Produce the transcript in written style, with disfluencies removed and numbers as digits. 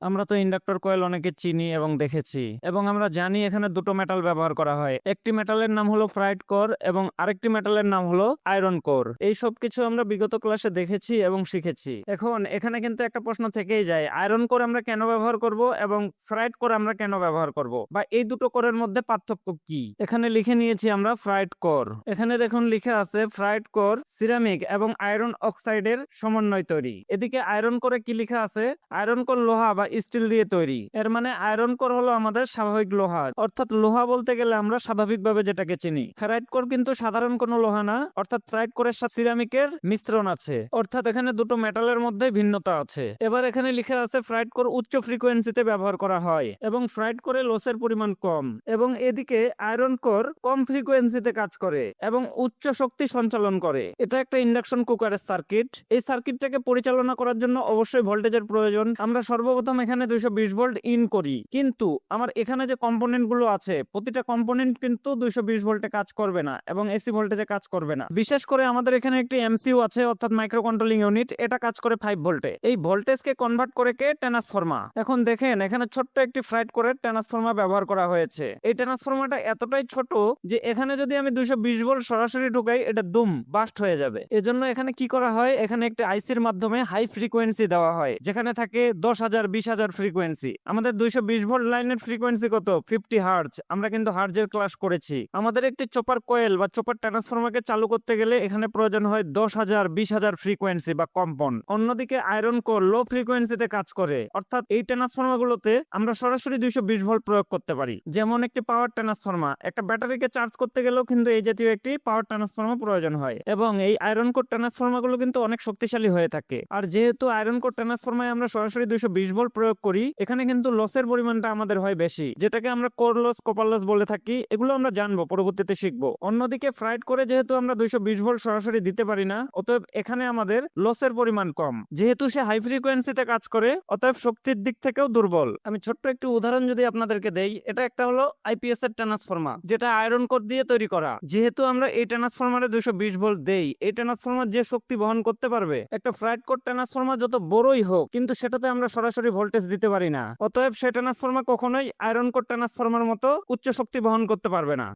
আমরা তো inductor coil অনেকে চিনি এবং দেখেছি এবং আমরা জানি এখানে দুটো মেটাল ব্যবহার করা হয়। একটি মেটালের নাম হলো ফ্রাইড কোর এবং আরেকটি মেটালের নাম হলো আয়রন কোর। এই সব কিছু আমরা বিগত ক্লাসে দেখেছি এবং শিখেছি। এখন এখানে কিন্তু একটা প্রশ্ন থেকেই যায়, আয়রন কোর আমরা কেন ব্যবহার করব এবং ফ্রাইড কোর আমরা কেন ব্যবহার করব, বা এই দুটো কোরের মধ্যে পার্থক্য কি। এখানে লিখে নিয়েছি আমরা ফ্রাইড কোর। এখানে দেখুন লিখে আছে ফ্রাইড কোর সিরামিক এবং আয়রন অক্সাইডের সমন্বয় তৈরি। এদিকে আয়রন কোরে কি লেখা আছে, আয়রন কোর লোহা বা স্টিল দিয়ে তৈরি। এর মানে আয়রন কোর হলো আমাদের স্বাভাবিক লোহা, অর্থাৎ লোহা বলতে গেলে আমরা স্বাভাবিকভাবে যেটাকে চিনি। ফেরাইট কোর কিন্তু সাধারণ কোনো লোহা না, অর্থাৎ ফেরাইট কোরের সাথে সিরামিকের মিশ্রণ আছে, অর্থাৎ এখানে দুটো মেটালের মধ্যে ভিন্নতা আছে। এবার এখানে লিখে আছে ফেরাইট কোর উচ্চ ফ্রিকোয়েন্সিতে ব্যবহার করা হয় এবং ফেরাইট কোরে লসের পরিমাণ কম, এবং এদিকে আয়রন কোর কম ফ্রিকোয়েন্সিতে কাজ করে এবং উচ্চ শক্তি সঞ্চালন করে। এটা একটা ইন্ডাকশন কুকারের সার্কিট। এই সার্কিটটাকে পরিচালনা করার জন্য অবশ্যই ভোল্টেজের প্রয়োজন। আমরা সর্বপ্রথম এখানে 220 ভোল্ট ইন করি, কিন্তু আমার এখানে যে কম্পোনেন্ট গুলো আছে প্রতিটা কম্পোনেন্ট কিন্তু 220 ভোল্টে কাজ করবে না এবং এসি ভোল্টেজে কাজ করবে না। বিশেষ করে আমাদের এখানে একটি এমসিইউ আছে, অর্থাৎ মাইক্রো কন্ট্রোলিং ইউনিট। এটা কাজ করে 5 ভোল্টে। এই ভোল্টেজকে কনভার্ট করে কে ট্রান্সফরমার। এখন দেখেন এখানে ছোট্ট একটি ফ্রাইড কোরের ট্রান্সফরমার ব্যবহার করা হয়েছে। এই ট্রান্সফরমারটা এতটাই ছোট যে এখানে যদি আমি 220 ভোল্ট সরাসরি ঢুকাই এটা দুম বাস্ট হয়ে যাবে। এজন্য এখানে কি করা হয়, এখানে একটা আইসির মাধ্যমে হাই ফ্রিকোয়েন্সি দেওয়া হয়, যেখানে থাকে 10,000 20,000 ফ্রিকোয়েন্সি। আমাদের 220 ভোল্ট লাইনের ফ্রিকোয়েন্সি কত, 50 হার্জ। আমরা কিন্তু হার্জের ক্লাস করেছি। আমাদের একটি চপার কোয়েল বা চপার ট্রান্সফরমারকে চালু করতে গেলে এখানে প্রয়োজন হয় 10,000 20,000 ফ্রিকোয়েন্সি বা কম্পন। অন্যদিকে আয়রন কোর লো ফ্রিকোয়েন্সিতে কাজ করে, অর্থাৎ এই ট্রান্সফরমার গুলোতে আমরা সরাসরি 220 ভোল্ট প্রয়োগ করতে পারি। যেমন একটি পাওয়ার ট্রান্সফরমার, একটা ব্যাটারিকে চার্জ করতে গেলেও কিন্তু এই জাতীয় একটি পাওয়ার ট্রান্সফরমার প্রয়োজন হয়, এবং এই আয়রন কোর ট্রান্সফরমার গুলো কিন্তু অনেক শক্তিশালী হয়ে থাকে। আর যেহেতু আয়রন কোর ট্রান্সফরমারে আমরা সরাসরি 220 ভোল্ট প্রয়োগ করি, এখানে কিন্তু লসের পরিমাণটা আমাদের হয় বেশি, যেটাকে আমরা কোর লস কপার লস বলে থাকি। এগুলো আমরা জানবো, পরবর্তীতে শিখবো। অন্যদিকে ফ্রাইড করে যেহেতু আমরা 220 ভোল্ট সরাসরি দিতে পারি না, অতএব এখানে আমাদের লসের পরিমাণ কম। যেহেতু সে হাই ফ্রিকোয়েন্সিতে কাজ করে, অতএব শক্তির দিক থেকেও দুর্বল। আমি ছোট্ট একটু উদাহরণ যদি আপনাদেরকে দেই, এটা একটা হলো আইপিএস এর ট্রান্সফরমার, যেটা আয়রন কোর দিয়ে তৈরি করা। যেহেতু আমরা এই ট্রান্সফরমারে 220 ভোল্ট দেই, এই ট্রান্সফরমার যে শক্তি বহন করতে পারবে, একটা ফ্রাইড কোর ট্রান্সফরমার যত বড়ই হোক, কিন্তু সেটাতে আমরা সরাসরি ভোল্টেজ দিতে পারি না। অতএব সেই ট্রান্সফরমার কখনোই আয়রন কোর ট্রান্সফরমার মতো উচ্চ শক্তি বহন করতে পারবে না।